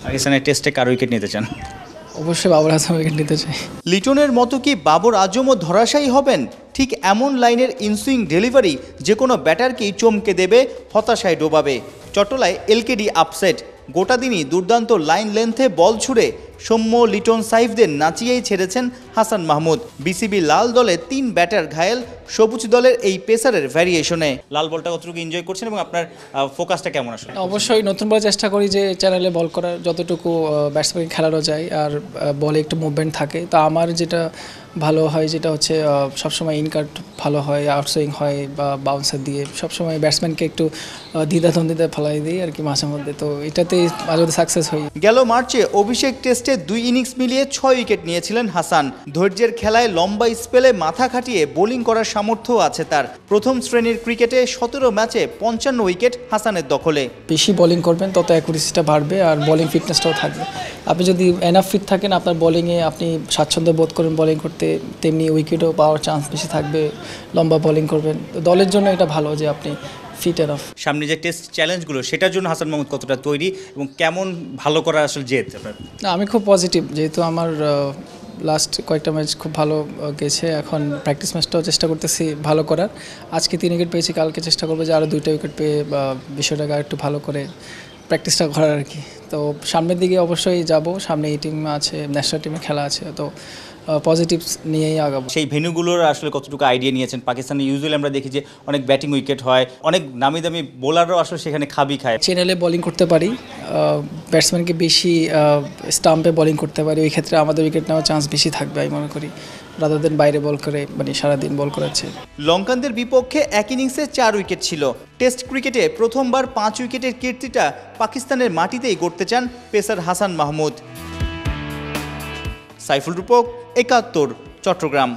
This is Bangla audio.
পাকিস্তানের টেস্টে কার উইকেট নিতে চান? অবশ্যই বাবর আজম উইকেট নিতে চাই। লিটনের মতো কি বাবর আজমও ধরাশায়ী হবেন? ঠিক এমন লাইনের ইনসুইং ডেলিভারি যে কোনো ব্যাটারকেই চমকে দেবে, হতাশায় ডোবাবে। চট্টলায় এলকেডি আপসেট। গোটা দিনই দুর্দান্ত লাইন লেন্থে বল ছুড়ে সৌম্য, লিটন, সাইফদের নাচিয়েই ছেড়েছেন হাসান মাহমুদ। বিসিবি লাল দলে 3 ব্যাটার ঘায়েল, সবুজ দলের এই পেসারের ভ্যারিয়েশনে। লাল বলটা কতটুকু এনজয় করছেন এবং আপনার ফোকাসটা কেমন আসলে? অবশ্যই নতুন বলে চেষ্টা করি যে চ্যানেলে বল করার, যতটুকু ব্যাটসম্যানকে খেলানো যায় আর বলে একটু মুভমেন্ট থাকে। তো আমার যেটা ভালো হয় যেটা হচ্ছে সবসময় ইনকাট ভালো হয়, আউটসুইং হয় বা বাউন্সার দিয়ে সবসময় ব্যাটসম্যানকে একটু দ্বিধাদ্বন্দ্বিতে ফেলাই দিই আর কি মাঝে মধ্যে। তো এটাতেই মাঝে মধ্যে সাকসেস হই। গেল মার্চে অভিষেক টেস্টে 2 ইনিংস মিলিয়ে 6 উইকেট নিয়েছিলেন হাসান। ধৈর্যের খেলায় লম্বা স্পেলে মাথা খাটিয়ে বোলিং করার সামর্থ্য আছে তার। প্রথম শ্রেণীর ক্রিকেটে 17 ম্যাচে 55 উইকেট হাসানের দখলে। বেশি বোলিং করবেন তত অ্যাকুরেসিটা বাড়বে আর বোলিং ফিটনেসটাও থাকবে। আপনি যদি এনাফ ফিট থাকেন, আপনার বোলিংয়ে আপনি স্বাচ্ছন্দ্য বোধ করেন বোলিং করতে, তেমনি উইকেটও পাওয়ার চান্স বেশি থাকবে। লম্বা বোলিং করবেন, তো দলের জন্য এটা ভালো যে আপনি ফিট এনাফ। সামনে যে টেস্ট চ্যালেঞ্জগুলো সেটার জন্য হাসান মাহমুদ কতটা তৈরি এবং কেমন ভালো করার আসলে জেদ আপনার? না, আমি খুব পজিটিভ, যেহেতু আমার লাস্ট কয়েকটা ম্যাচ খুব ভালো গেছে। এখন প্র্যাকটিস ম্যাচটাও চেষ্টা করতেছি ভালো করার। আজকে 3 উইকেট পেয়েছি, কালকে চেষ্টা করবো যে আরও 2টা উইকেট পেয়ে বিষয়টাকে একটু ভালো করে প্র্যাকটিসটা করার আর কি। তো সামনের দিকে অবশ্যই যাব, সামনে এই টিম আছে, ন্যাশনাল টিমে খেলা আছে, তো পজিটিভস নিয়েই আগাবো। সেই ভেন্যুগুলোর আসলে কতটুকু আইডিয়া নিয়েছেন? পাকিস্তানে ইউজুয়ালি আমরা দেখি যে অনেক ব্যাটিং উইকেট হয়, অনেক নামি দামি বোলারও আসলে সেখানে খাবি খায়। চ্যানেলে বোলিং করতে পারি, ব্যাটসম্যানকে বেশি স্টাম্পে বোলিং করতে পারি, ওই ক্ষেত্রে আমাদের উইকেট নেওয়ার চান্স বেশি থাকবে আমি মনে করি, রাদার দেন বাইরে বল করে মানে সারাদিন বল করাচ্ছে। লঙ্কানদের বিপক্ষে এক ইনিংসে 4 উইকেট ছিল। টেস্ট ক্রিকেটে প্রথমবার 5 উইকেটের কীর্তিটা পাকিস্তানের মাটিতেই গড়তে চান পেসার হাসান মাহমুদ। সাইফুল রূপক, 71, চট্টগ্রাম।